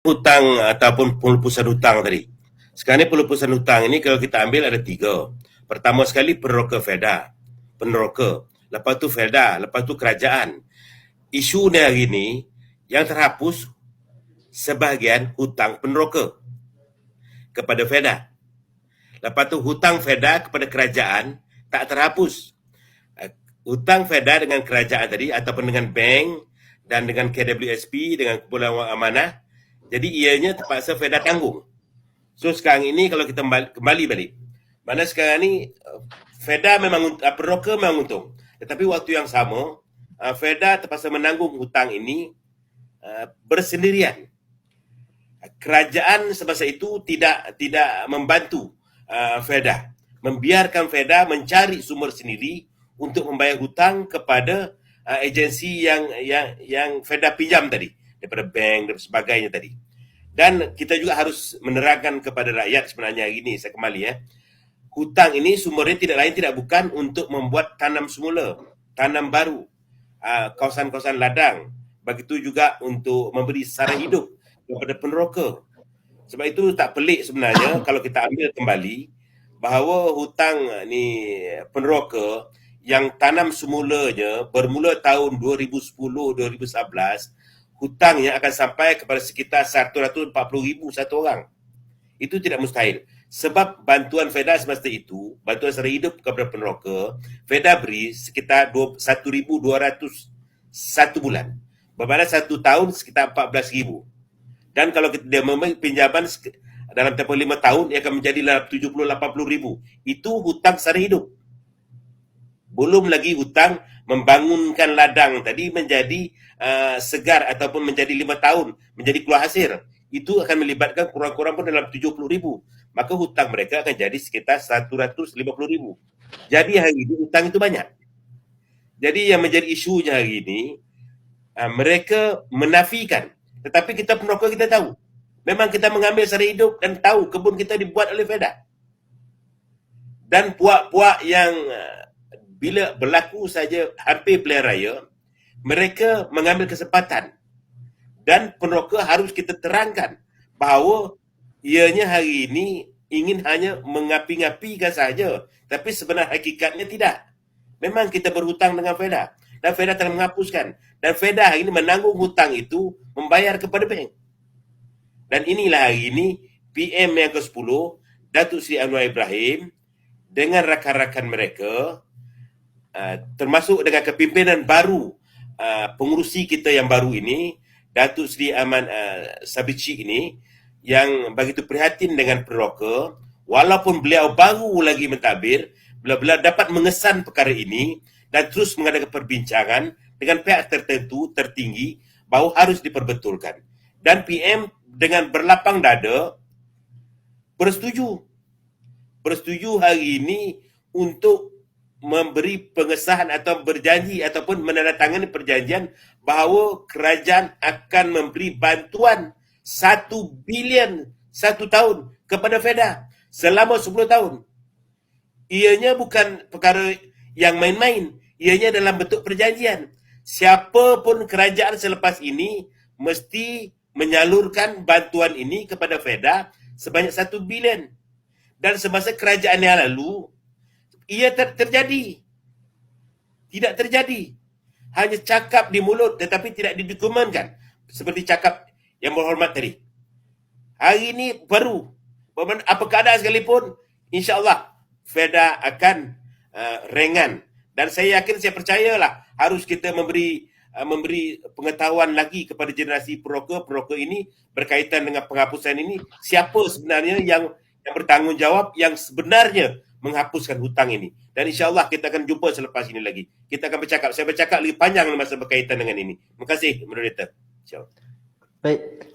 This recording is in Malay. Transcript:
hutang ataupun pelupusan hutang tadi. Sekarang ni pelupusan hutang ini kalau kita ambil ada 3. Pertama sekali peneroka Feda, peneroka. Lepas tu Feda, lepas tu kerajaan. Isu ni hari ini yang terhapus sebahagian hutang peneroka kepada Feda. Lepas tu hutang Feda kepada kerajaan tak terhapus. Hutang Feda dengan kerajaan tadi ataupun dengan bank dan dengan KWSP, dengan Kumpulan Wang Amanah, jadi ianya terpaksa Feda tanggung. So sekarang ini kalau kita kembali balik, mana sekarang ni Feda memang peroka memang untung, tetapi waktu yang sama Feda terpaksa menanggung hutang ini bersendirian. Kerajaan semasa itu tidak membantu Feda, membiarkan Feda mencari sumber sendiri untuk membayar hutang kepada agensi yang Feda pinjam tadi daripada bank dan sebagainya tadi. Dan kita juga harus menerangkan kepada rakyat sebenarnya hari ini, saya kembali hutang ini sumbernya tidak lain tidak bukan untuk membuat tanam semula, tanam baru, kawasan-kawasan ladang. Begitu juga untuk memberi sara hidup kepada peneroka. Sebab itu tak pelik sebenarnya kalau kita ambil kembali bahawa hutang ni peneroka yang tanam semulanya bermula tahun 2010-2011, hutangnya akan sampai kepada sekitar 140,000 satu orang. Itu tidak mustahil. Sebab bantuan Feda semasa itu, bantuan sara hidup kepada peneroka, Feda beri sekitar 1,200 satu bulan. Bermakna satu tahun sekitar 14,000. Dan kalau dia memberi pinjaman dalam tempoh 5 tahun, ia akan menjadi 70-80,000. Itu hutang sara hidup. Belum lagi hutang membangunkan ladang tadi menjadi segar ataupun menjadi 5 tahun, menjadi keluar hasil. Itu akan melibatkan kurang-kurang pun dalam 70,000. Maka hutang mereka akan jadi sekitar 150,000. Jadi hari ini hutang itu banyak. Jadi yang menjadi isunya hari ini, mereka menafikan. Tetapi kita peneroka kita tahu. Memang kita mengambil sara hidup dan tahu kebun kita dibuat oleh Feda. Dan puak-puak yang bila berlaku saja hampir pilihan raya, mereka mengambil kesempatan. Dan peneroka harus kita terangkan bahawa ianya hari ini ingin hanya mengapi-ngapikan saja, tapi sebenar hakikatnya tidak. Memang kita berhutang dengan Feda dan Feda telah menghapuskan, dan Feda hari ini menanggung hutang itu membayar kepada bank. Dan inilah hari ini PM yang ke-10 Datuk Seri Anwar Ibrahim dengan rakan-rakan mereka, termasuk dengan kepimpinan baru pengurusi kita yang baru ini, Datuk Seri Aman Sabici ini, yang begitu prihatin dengan peneroka, walaupun beliau baru lagi mentadbir, beliau dapat mengesan perkara ini dan terus mengadakan perbincangan dengan pihak tertentu tertinggi bahawa harus diperbetulkan. Dan PM dengan berlapang dada bersetuju hari ini untuk memberi pengesahan atau berjanji ataupun menandatangani perjanjian bahawa kerajaan akan memberi bantuan 1 bilion satu tahun kepada Feda selama 10 tahun. Ianya bukan perkara yang main-main. Ianya dalam bentuk perjanjian. Siapa pun kerajaan selepas ini mesti menyalurkan bantuan ini kepada Feda sebanyak 1 bilion. Dan semasa kerajaan yang lalu, ia terjadi. Tidak terjadi. Hanya cakap di mulut tetapi tidak didokumenkan. Seperti cakap yang berhormat tadi. Hari ini baru. Apa keadaan sekalipun, insya-Allah Feda akan ringan. Dan saya yakin, saya percayalah harus kita memberi pengetahuan lagi kepada generasi peneroka ini berkaitan dengan penghapusan ini. Siapa sebenarnya yang bertanggungjawab yang sebenarnya menghapuskan hutang ini. Dan insya-Allah kita akan jumpa selepas ini lagi. Kita akan bercakap. Saya bercakap lagi panjang masa berkaitan dengan ini. Terima kasih, moderator. Baik.